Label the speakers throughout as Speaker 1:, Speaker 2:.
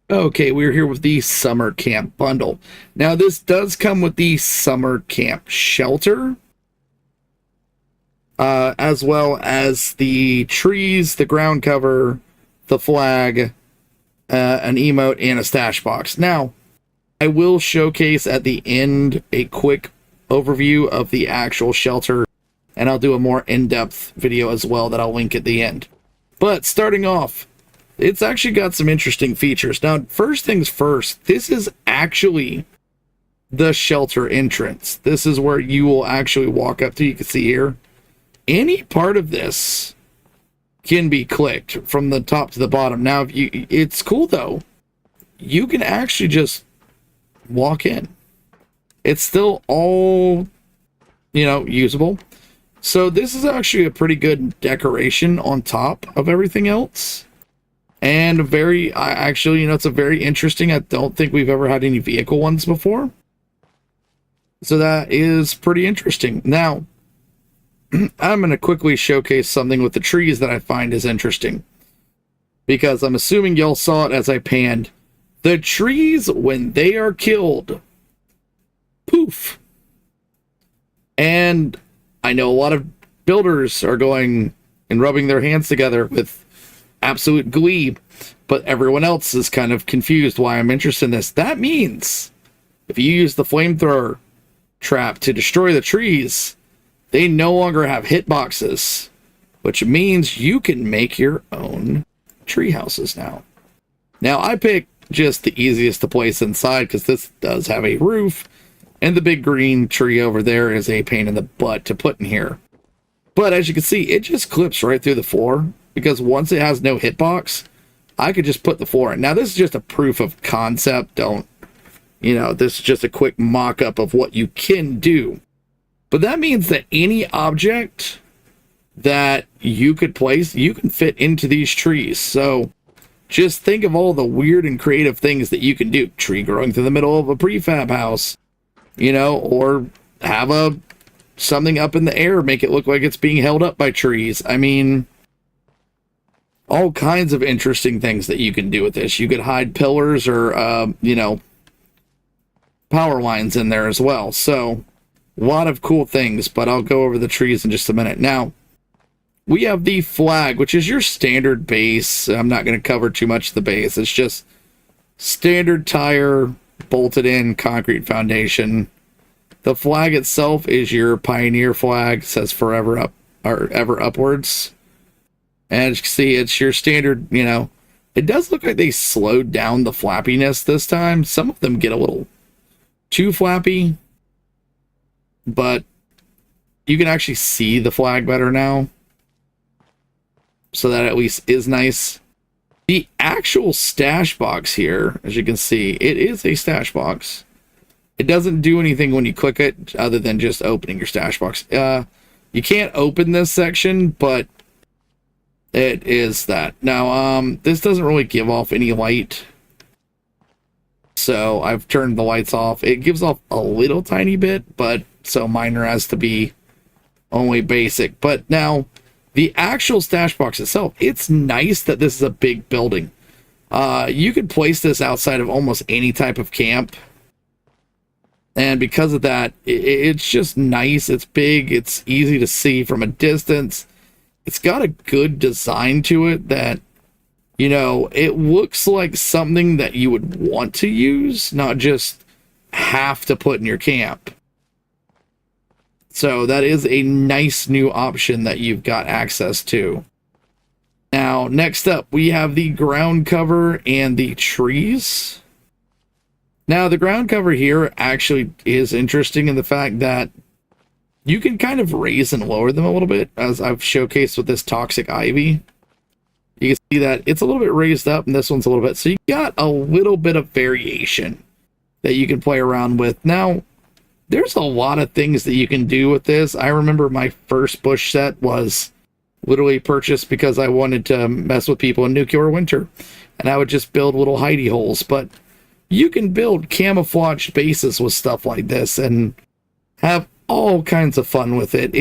Speaker 1: Okay, we're here with the summer camp bundle. Now, this does come with the summer camp shelter, as well as the trees, the ground cover, the flag, an emote, and a stash box. Now, I will showcase at the end a quick overview of the actual shelter, and I'll do a more in-depth video as well that I'll link at the end. But starting off, it's actually got some interesting features. Now, first things first, this is actually the shelter entrance. This is where you will actually walk up to. You can see here, any part of this can be clicked from the top to the bottom. Now, it's cool though. You can actually just walk in. It's still all, usable. So this is actually a pretty good decoration on top of everything else. And it's a very interesting, I don't think we've ever had any vehicle ones before. So that is pretty interesting. Now, I'm going to quickly showcase something with the trees that I find is interesting. Because I'm assuming y'all saw it as I panned. The trees, when they are killed, poof. And I know a lot of builders are going and rubbing their hands together with absolute glee, but everyone else is kind of confused why I'm interested in this. That means if you use the flamethrower trap to destroy the trees, they no longer have hitboxes, which means you can make your own tree houses now. Now, I picked just the easiest to place inside because this does have a roof, and the big green tree over there is a pain in the butt to put in here. But as you can see, it just clips right through the floor, because once it has no hitbox, I could just put the floor in. Now, this is just a proof of concept. This is just a quick mock-up of what you can do. But that means that any object that you could place, you can fit into these trees. So just think of all the weird and creative things that you can do. Tree growing through the middle of a prefab house, or have something up in the air, make it look like it's being held up by trees. I mean, all kinds of interesting things that you can do with this. You could hide pillars or, power lines in there as well. So, a lot of cool things, but I'll go over the trees in just a minute. Now, we have the flag, which is your standard base. I'm not going to cover too much of the base. It's just standard tire, bolted in concrete foundation. The flag itself is your Pioneer flag. It says forever up or ever upwards. And as you can see, it's your standard, it does look like they slowed down the flappiness this time. Some of them get a little too flappy, but you can actually see the flag better now. So that at least is nice. The actual stash box here, as you can see, it is a stash box. It doesn't do anything when you click it other than just opening your stash box. You can't open this section, but it is that. Now, this doesn't really give off any light. So I've turned the lights off. It gives off a little tiny bit, but so minor as to be only basic. But now, the actual stash box itself, it's nice that this is a big building. You could place this outside of almost any type of camp. And because of that, it's just nice. It's big. It's easy to see from a distance. It's got a good design to it that, it looks like something that you would want to use, not just have to put in your camp. So that is a nice new option that you've got access to. Now, next up, we have the ground cover and the trees. Now, the ground cover here actually is interesting in the fact that you can kind of raise and lower them a little bit, as I've showcased with this toxic ivy. You can see that it's a little bit raised up, and this one's a little bit. So you got a little bit of variation that you can play around with. Now, there's a lot of things that you can do with this. I remember my first bush set was literally purchased because I wanted to mess with people in nuclear winter. And I would just build little hidey holes. But you can build camouflaged bases with stuff like this and have all kinds of fun with it.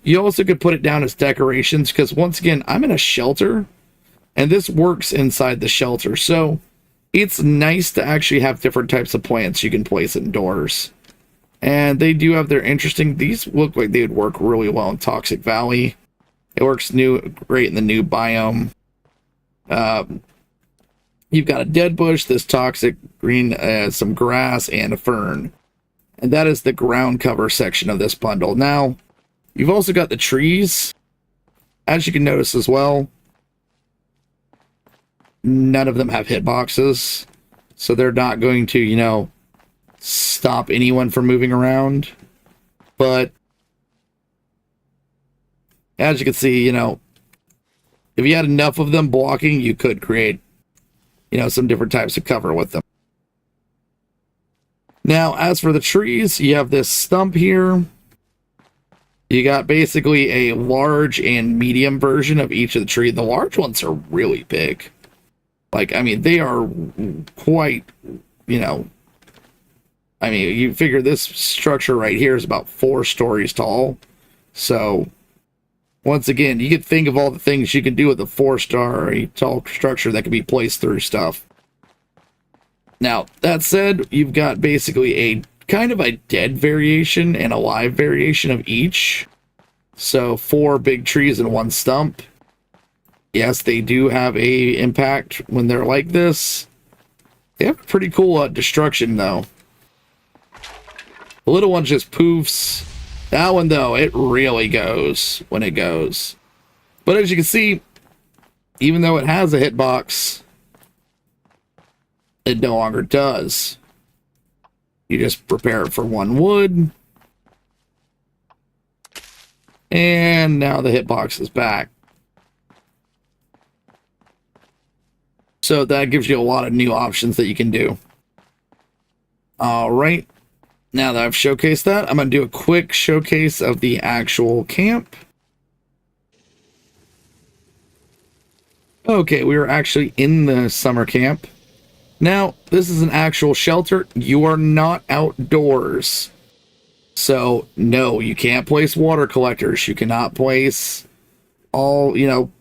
Speaker 1: You also could put it down as decorations because, once again, I'm in a shelter. And this works inside the shelter. So it's nice to actually have different types of plants you can place indoors. And they do have their interesting, these look like they would work really well in Toxic Valley. It works great in the new biome. You've got a dead bush, this toxic green, some grass, and a fern. And that is the ground cover section of this bundle. Now, you've also got the trees. As you can notice as well, none of them have hitboxes. So they're not going to, you know, stop anyone from moving around. But as you can see, you know, if you had enough of them blocking, you could create, you know, some different types of cover with them. Now, as for the trees, you have this stump here. You got basically a large and medium version of each of the tree. The large ones are really big. Like, I mean, they are quite, you know, I mean, you figure this structure right here is about 4 stories tall. So, once again, you could think of all the things you can do with a 4-story tall structure that can be placed through stuff. Now, that said, you've got basically a kind of a dead variation and a live variation of each. So 4 big trees and 1 stump. Yes, they do have a impact when they're like this. They have a pretty cool destruction, though. The little one just poofs. That one, though, it really goes when it goes. But as you can see, even though it has a hitbox, it no longer does. You just prepare it for 1 wood. And now the hitbox is back. So that gives you a lot of new options that you can do. Alright. Now that I've showcased that, I'm going to do a quick showcase of the actual camp. Okay, we are actually in the summer camp. Now, this is an actual shelter. You are not outdoors. So, no, you can't place water collectors. You cannot place all, you know,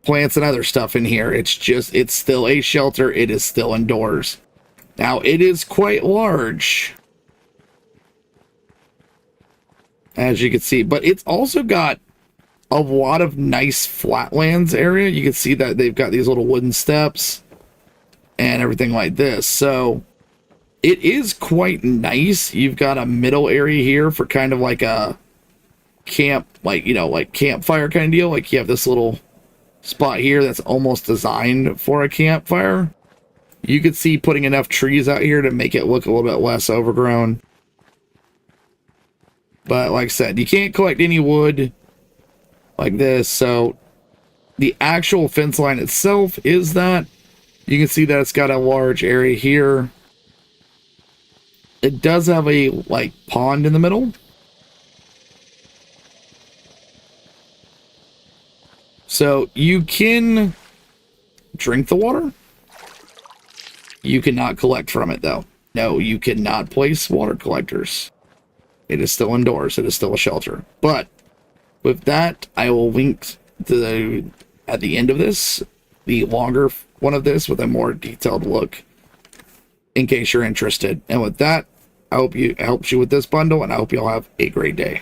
Speaker 1: plants and other stuff in here. It's still a shelter. It is still indoors. Now, it is quite large, as you can see, but it's also got a lot of nice flatlands area. You can see that they've got these little wooden steps and everything like this. So it is quite nice. You've got a middle area here for kind of like a camp, like, you know, like campfire kind of deal. Like you have this little spot here that's almost designed for a campfire. You could see putting enough trees out here to make it look a little bit less overgrown. But like I said, you can't collect any wood like this. So the actual fence line itself is that. You can see that it's got a large area here. It does have a, like, pond in the middle. So you can drink the water. You cannot collect from it, though. No, you cannot place water collectors. It is still indoors. It is still a shelter. But with that, I will link to at the end of this, the longer one of this with a more detailed look in case you're interested. And with that, I hope it helps you with this bundle, and I hope you'll have a great day.